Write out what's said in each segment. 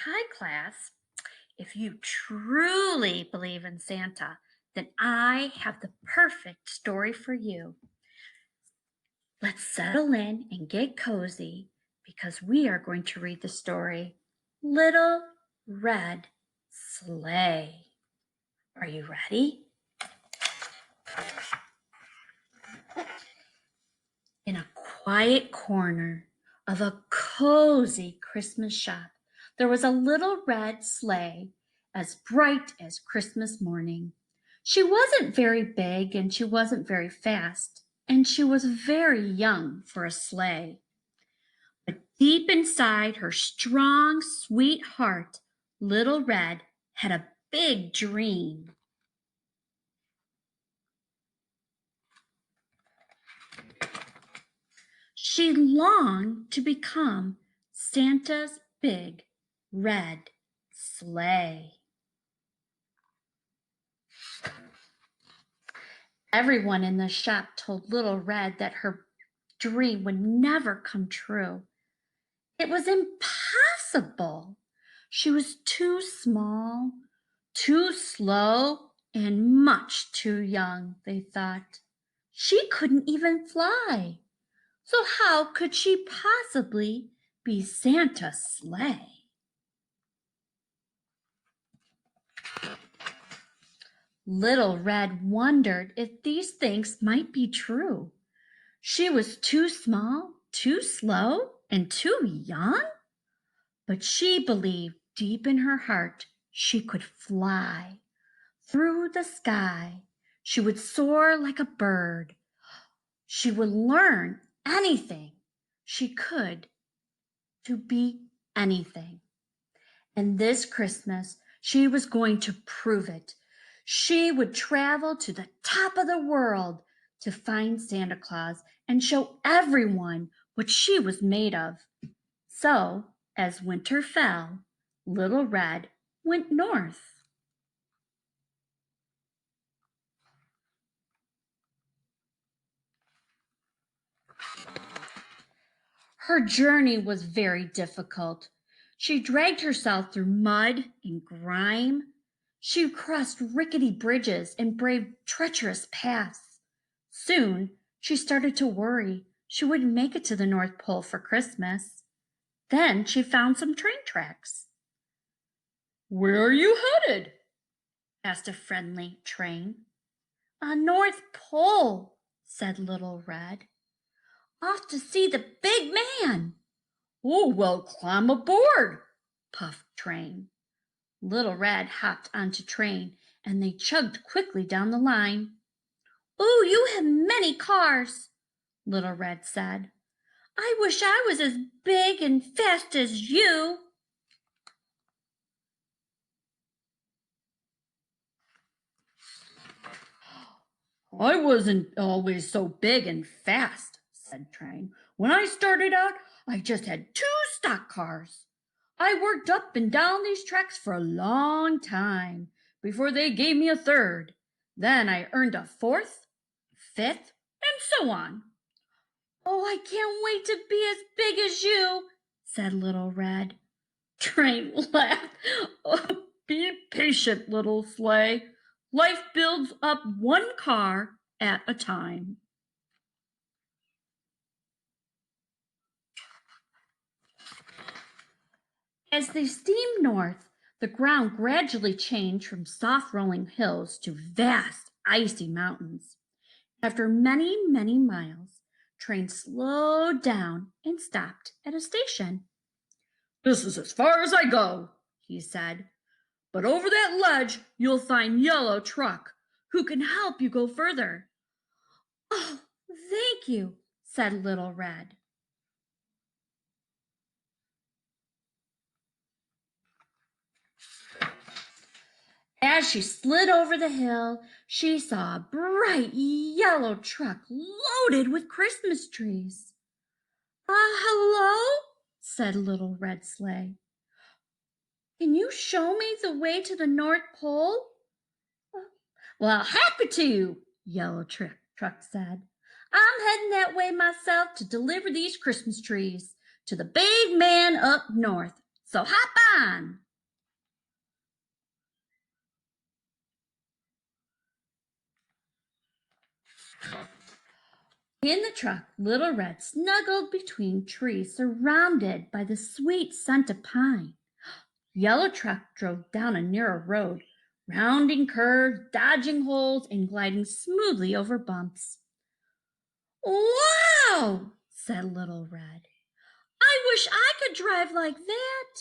Hi, class. If you truly believe in Santa, then I have the perfect story for you. Let's settle in and get cozy because we are going to read the story Little Red Sleigh. Are you ready? In a quiet corner of a cozy Christmas shop, there was a little red sleigh as bright as Christmas morning. She wasn't very big and she wasn't very fast, and she was very young for a sleigh. But deep inside her strong, sweet heart, Little Red had a big dream. She longed to become Santa's big red sleigh. Everyone in the shop told Little Red that her dream would never come true. It was impossible. She was too small, too slow, and much too young, they thought. She couldn't even fly. So how could she possibly be Santa's sleigh? Little Red wondered if these things might be true. She was too small, too slow, and too young? But she believed deep in her heart she could fly through the sky. She would soar like a bird. She would learn anything she could to be anything. And this Christmas, she was going to prove it. She would travel to the top of the world to find Santa Claus and show everyone what she was made of. So, as winter fell, Little Red went north. Her journey was very difficult. She dragged herself through mud and grime. She crossed rickety bridges and braved treacherous paths. Soon, she started to worry she wouldn't make it to the North Pole for Christmas. Then she found some train tracks. "Where are you headed?" asked a friendly train. "North Pole," said Little Red. "Off to see the big man." "Oh, well, climb aboard," puffed Train. Little Red hopped onto Train, and they chugged quickly down the line. "Oh, you have many cars," Little Red said. "I wish I was as big and fast as you." "I wasn't always so big and fast," said Train. "When I started out, I just had 2 stock cars. I worked up and down these tracks for a long time before they gave me a third. Then I earned a fourth, fifth, and so on." "Oh, I can't wait to be as big as you," said Little Red. Train laughed. "Oh, be patient, little sleigh. Life builds up one car at a time." As they steamed north, the ground gradually changed from soft rolling hills to vast icy mountains. After many, many miles, Train slowed down and stopped at a station. "This is as far as I go," he said. "But over that ledge you'll find Yellow Truck, who can help you go further." "Oh, thank you," said Little Red. As she slid over the hill, she saw a bright yellow truck loaded with Christmas trees. Hello," said Little Red Sleigh. "Can you show me the way to the North Pole?" "Well, happy to," Yellow Truck said. "I'm heading that way myself to deliver these Christmas trees to the big man up north. So hop on. In the truck, Little Red snuggled between trees surrounded by the sweet scent of pine. Yellow Truck drove down a narrow road, rounding curves, dodging holes, and gliding smoothly over bumps. Wow, said Little Red. I wish I could drive like that.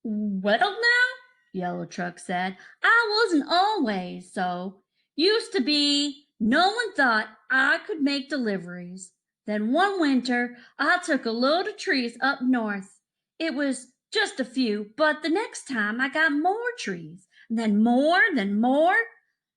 Well, now, Yellow Truck said, I wasn't always so. Used to be, no one thought I could make deliveries. Then one winter, I took a load of trees up north. It was just a few, but the next time I got more trees, then more, then more.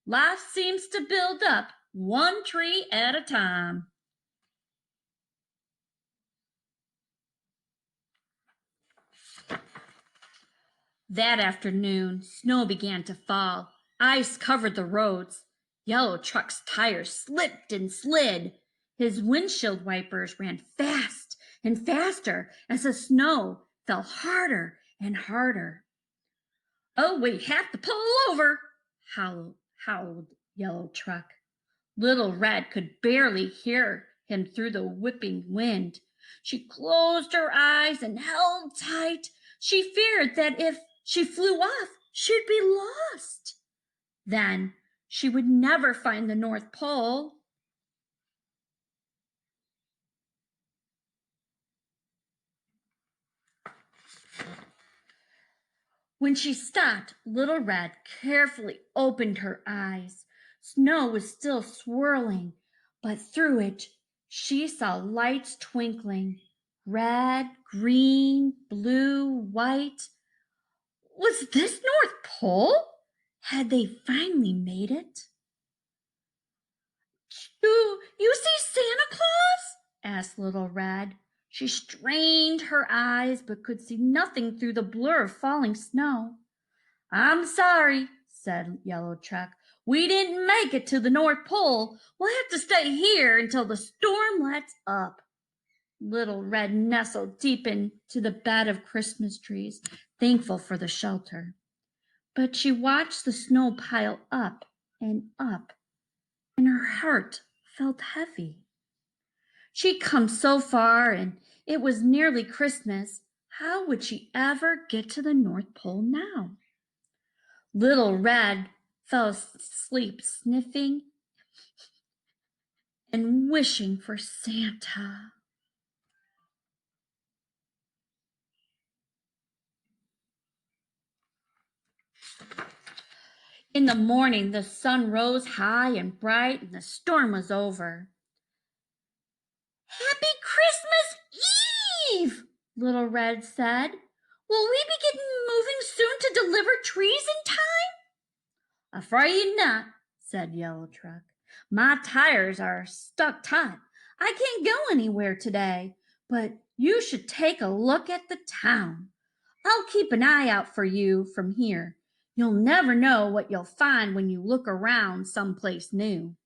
Life seems to build up one tree at a time. That afternoon, snow began to fall. Ice covered the roads. Yellow Truck's tires slipped and slid. His windshield wipers ran fast and faster as the snow fell harder and harder. Oh, we have to pull over, howled Yellow Truck. Little Red could barely hear him through the whipping wind. She closed her eyes and held tight. She feared that if she flew off, she'd be lost. Then she would never find the North Pole. When she stopped, Little Red carefully opened her eyes. Snow was still swirling, but through it she saw lights twinkling. Red, green, blue, white. Was this North Pole? Had they finally made it? Do you see Santa Claus? Asked Little Red. She strained her eyes but could see nothing through the blur of falling snow. I'm sorry, said Yellow Truck. We didn't make it to the North Pole. We'll have to stay here until the storm lets up. Little Red nestled deep into the bed of Christmas trees, thankful for the shelter. But she watched the snow pile up, and her heart felt heavy. She'd come so far, and it was nearly Christmas. How would she ever get to the North Pole now? Little Red fell asleep sniffing and wishing for Santa. In the morning, the sun rose high and bright, and the storm was over. Happy Christmas Eve, Little Red said. Will we be getting moving soon to deliver trees in time? Afraid not, said Yellow Truck. My tires are stuck tight. I can't go anywhere today, but you should take a look at the town. I'll keep an eye out for you from here. You'll never know what you'll find when you look around someplace new.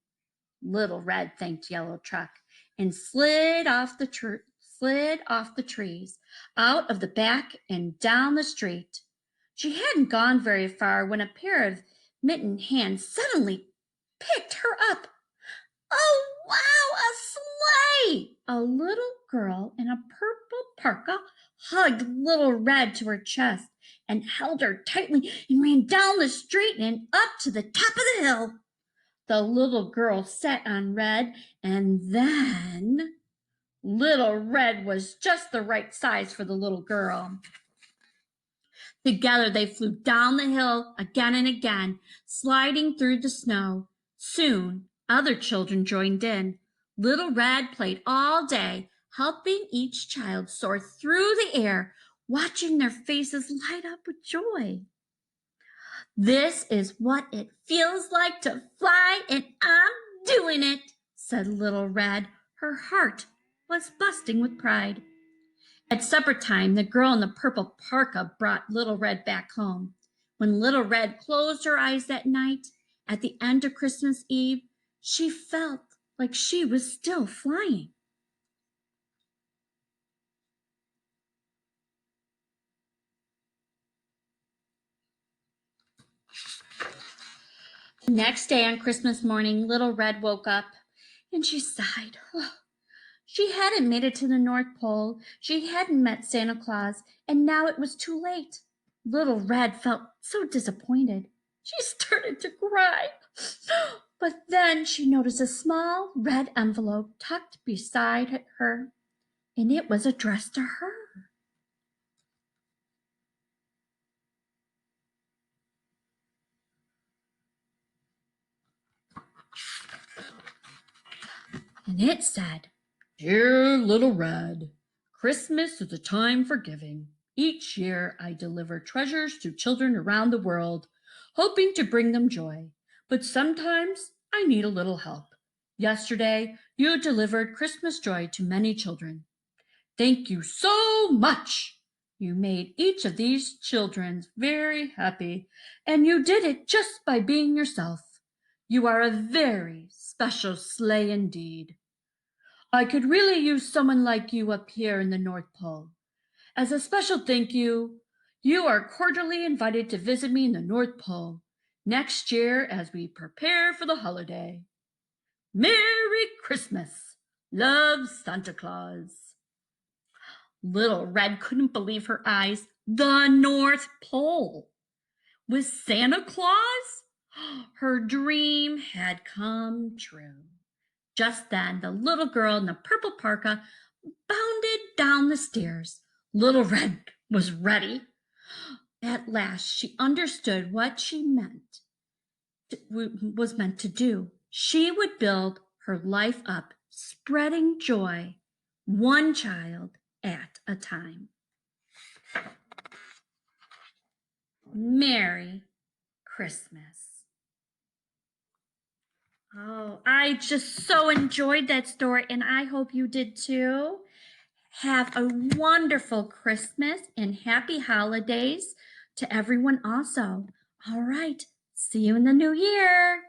Little Red thanked Yellow Truck and slid off the trees, out of the back and down the street. She hadn't gone very far when a pair of mittened hands suddenly picked her up. Oh, wow, a sleigh! A little girl in a purple parka hugged Little Red to her chest and held her tightly and ran down the street and up to the top of the hill. The little girl sat on Red, and then Little Red was just the right size for the little girl. Together they flew down the hill again and again, sliding through the snow. Soon other children joined in. Little Red played all day, helping each child soar through the air, watching their faces light up with joy. This is what it feels like to fly, and I'm doing it, said Little Red. Her heart was busting with pride. At supper time, the girl in the purple parka brought Little Red back home. When Little Red closed her eyes that night, at the end of Christmas Eve, she felt like she was still flying. Next day on Christmas morning, little Red woke up and she sighed. She hadn't made it to the North Pole. She hadn't met Santa Claus, and now it was too late. Little Red felt so disappointed. She started to cry. But then she noticed a small red envelope tucked beside her, and it was addressed to her. And it said, "Dear Little Red, Christmas is a time for giving. Each year I deliver treasures to children around the world, hoping to bring them joy. But sometimes I need a little help. Yesterday you delivered Christmas joy to many children. Thank you so much. You made each of these children very happy, and you did it just by being yourself. You are a very special sleigh indeed. I could really use someone like you up here in the North Pole. As a special thank you, you are cordially invited to visit me in the North Pole next year as we prepare for the holiday. Merry Christmas! Love, Santa Claus." Little Red couldn't believe her eyes. The North Pole! With Santa Claus? Her dream had come true. Just then, the little girl in the purple parka bounded down the stairs. Little Red was ready. At last, she understood what was meant to do. She would build her life up, spreading joy, one child at a time. Merry Christmas. Oh, I just so enjoyed that story, and I hope you did too. Have a wonderful Christmas and happy holidays to everyone also. All right, see you in the new year.